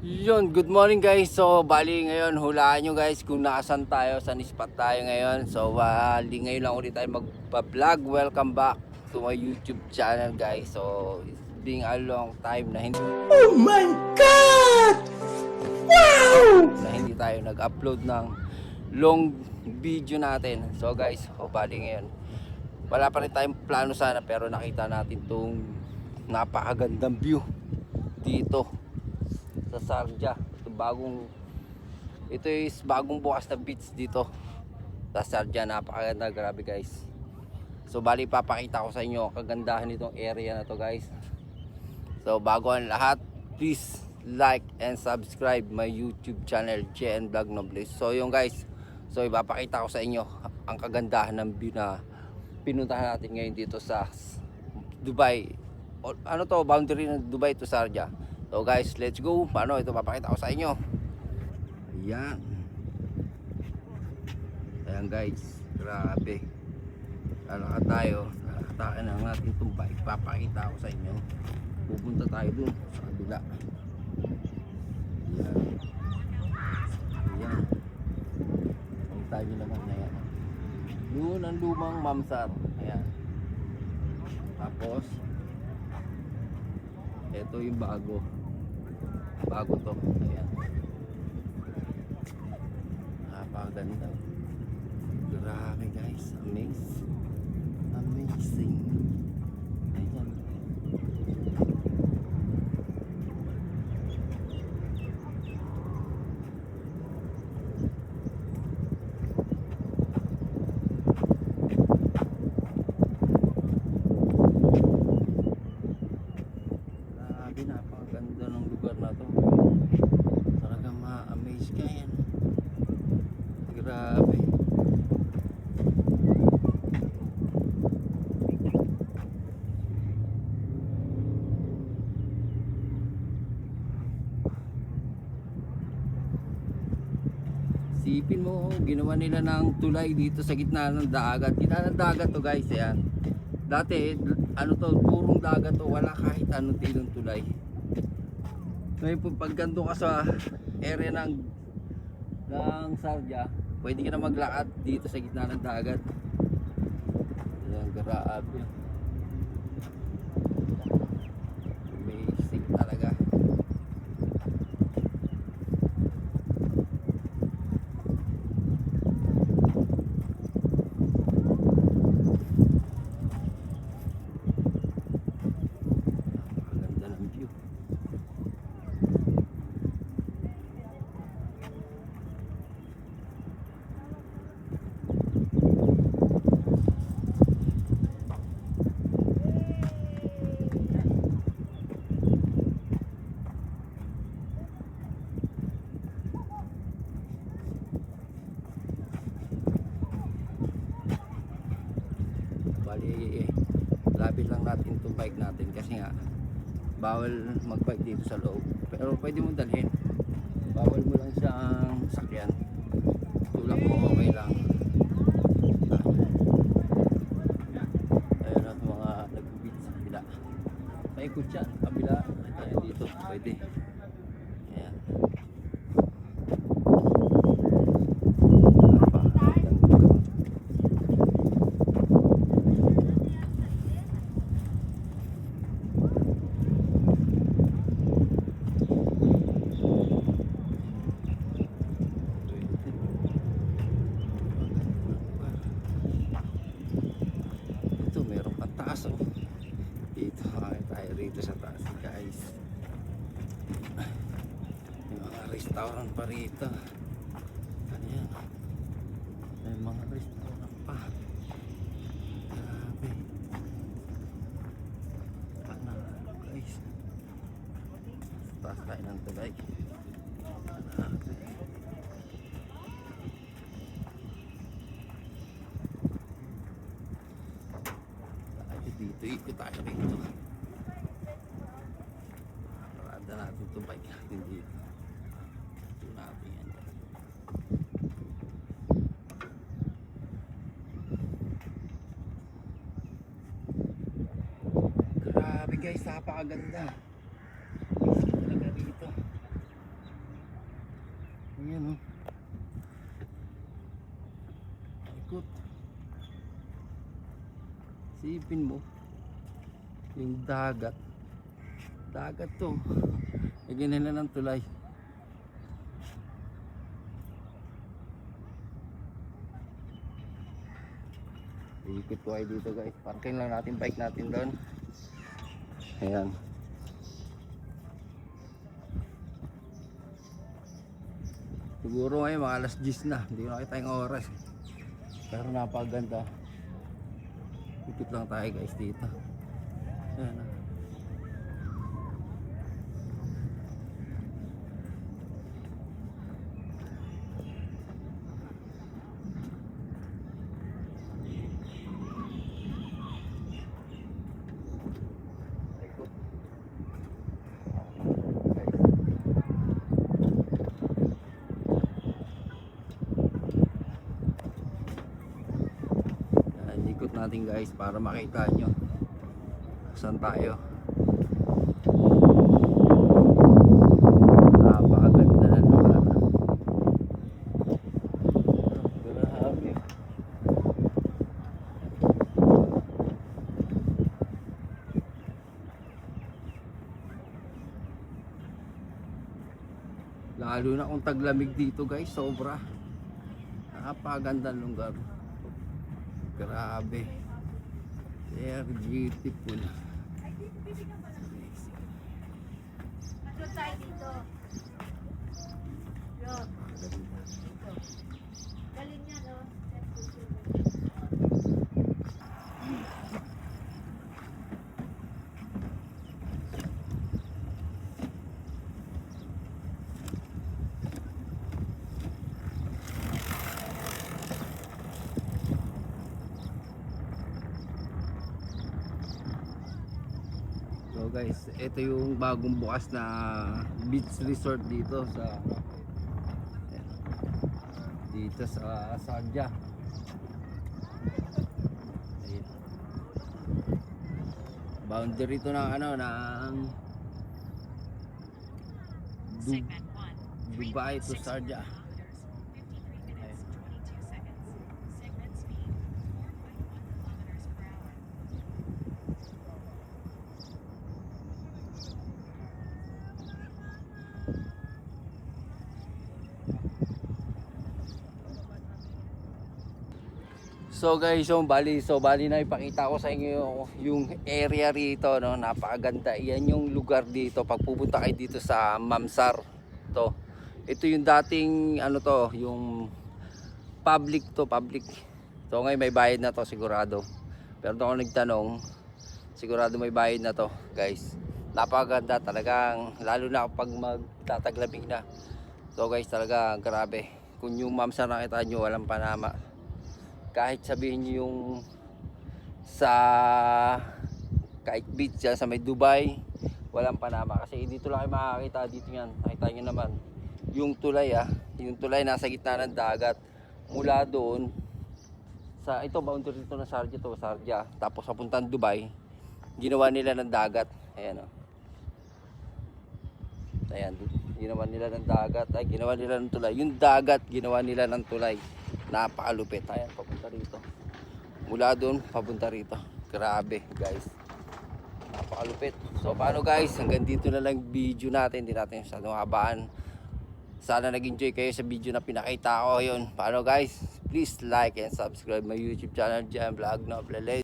Yun, good morning guys. So, bali ngayon, hulaan nyo guys kung naasan tayo, saan spot tayo ngayon. So, bali ngayon lang ulit tayo magpa-vlog. Welcome back to my YouTube channel guys. So, it's been a long time na hindi Oh my God! Wow! tayo nag-upload ng long video natin. So guys, bali ngayon, wala pa rin tayong plano sana, pero nakita natin tong napakagandang view dito sa Sarja. Ito is bagong bukas na beach dito sa Sarja. Napakaganda, grabe guys. So bali papakita ko sa inyo ang kagandahan nitong area na to guys. So bago ang lahat, please like and subscribe my YouTube channel, JN Vlog Nobles. So yung guys, so ipapakita ko sa inyo ang kagandahan ng view na pinuntahan natin ngayon dito sa Dubai. Ano to, boundary ng Dubai to Sarja. So guys, let's go. Paano ito papakita ko sa inyo. Ayan. Ayan guys, grabe. Ano ka tayo? Nakatakan ang ating itong bike. Papakita ko sa inyo. Pupunta tayo dun sa kabila. Ayan. Ayan. Pakita nyo naman na yan. Yun ang lumang Mamsar. Ayan. Tapos ito yung bago to. Ayan. Napakaganda. Grabe guys, amazing. Ayan. Grabe, napakaganda ng lugar na to. Talagang ma-amaze ka yan. Grabe. Sipin mo, ginawa nila ng tulay dito sa gitna ng dagat. Gitna ng dagat to guys, ayan. Dati, ano to, purong dagat to, wala kahit anong tilong tulay. Ngayon pag ganito ka sa area ng Sarja, pwede ka na maglakad dito sa gitna ng dagat. Ayan, grabe. Amazing talaga. Napakaganda ng view. Bali, lapit lang natin itong bike natin kasi nga bawal magbike dito sa loob, pero pwede mo dalhin. Bawal mo lang siyang sakyan. Tulak mo, okay lang. Ayun at mga nag-beach sa kabila. May ikot siya, kabila. Ayan dito, pwede. Ayan. Napakagandang lugar. Ito meron pang taas oh. Dito tayo rito sa taas guys. May mga restaurant pa rito. Ayan. May mga restaurant pa. Grabe. Panalo guys. Sa taas tayo ng tulay. Grabe. Dito, ikot tayo rito. Parada natin itong bike natin dito. Ito natin yan. Grabe guys, napakaganda. Talaga rito. Ayan o. Ikot. Sipin mo. Yung dagat. Dagat to. E ganyan na ng tulay. Ikot ko kayo dito guys. Parking lang natin bike natin doon. Ayan. Siguro ngayon mga alas 10 na. Hindi ko nakita yung oras. Pero napaganda. Ikot lang tayo guys dito. Ayan na. Ikot natin guys para makita nyo saan tayo. Napakaganda ng lugar. Grabe. Lalo na kung taglamig dito guys, sobra. Napakaganda ng lugar. Grabe. They're beautiful. Ano tayo dito? Yo. Dito. Galing niya, no? So guys, ito yung bagong bukas na beach resort dito sa Sarja. Ayan. Boundary to ng ano ng Dubai to Sarja. So guys, bali na ipakita ko sa inyo yung area rito, no. Napakaganda. Iyan yung lugar dito pag pupunta kayo dito sa Mamsar. Ito yung dating ano to, yung public. So ngayon may bayad na to sigurado. Pero doon ako nagtanong, sigurado may bayad na to, guys. Napakaganda talagang, lalo na kapag magtataglamig na. So guys, talaga grabe. Kung yung Mamsar nakita nyo, walang panama. Kahit sabihin nyo yung kahit beach yan sa may Dubai, walang panama. Kasi dito lang kayo makakita, dito yan. Nakita nyo naman yung tulay, yung tulay nasa gitna ng dagat. Mula doon sa ito, boundary dito ng Sarja, tapos papuntang Dubai, ginawa nila ng dagat. Ayan, ayan, ginawa nila ng dagat, ginawa nila ng tulay. Yung dagat ginawa nila ng tulay. Napakalupit. Ayan, papunta rito. Mula doon papunta rito. Grabe guys, napakalupit. So paano guys, hanggang dito na lang video natin. Hindi natin masyadong habaan. Sana nag-enjoy kayo sa video na pinakita ko. Yun, paano guys, please like and subscribe my YouTube channel, Jan Vlog Noble.